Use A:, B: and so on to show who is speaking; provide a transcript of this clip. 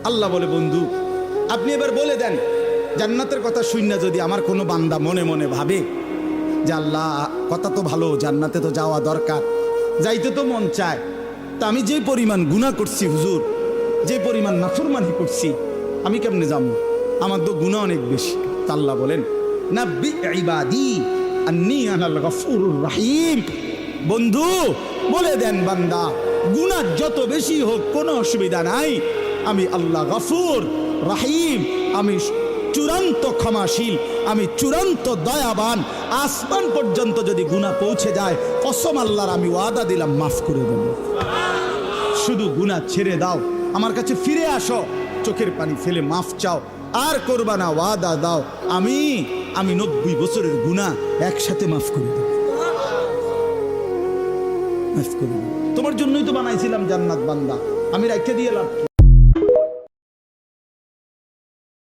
A: আল্লাহ বলে, বন্ধু আপনি এবার বলে দেন, জান্নাতের কথা শুননা যদি আমার কোনো বান্দা মনে মনে ভাবে যে আল্লাহ কথা তো ভালো, জান্নাতে তো যাওয়া দরকার, যাইতে তো মন চায়, তা আমি যে পরিমাণ গুনাহ করছি হুজুর, যে পরিমাণ নাফরমানি করছি, আমি কেমনে যাবো? আমার তো গুনাহ অনেক বেশি। তা আল্লাহ বলেন, নাব্বি ইবাদি আন্নী আনাল গফুরুর রহিম। বন্ধু বলে দেন, বান্দা গুনাহ যত বেশি হোক কোনো অসুবিধা নাই, আমি আল্লাহ গফুর রহিম, আমি চূড়ান্ত ক্ষমাশীল, আমি চূড়ান্ত দয়াবান। আসমান পর্যন্ত যদি গুনাহ পৌঁছে যায়, কসম আল্লাহর আমি ওয়াদা দিলাম মাফ করে দেব। শুধু গুনাহ ছেড়ে দাও, আমার কাছে ফিরে আসো, চোখের পানি ফেলে মাফ চাও, আর করবা না, ওয়াদা দাও, আমি 90 বছরের গুনাহ একসাথে মাফ করে দেব। মাফ করে দেব। তোমার জন্যই তো বানাইছিলাম জান্নাত বান্দা, আমি রাইখা দিয়ে লাভ কি?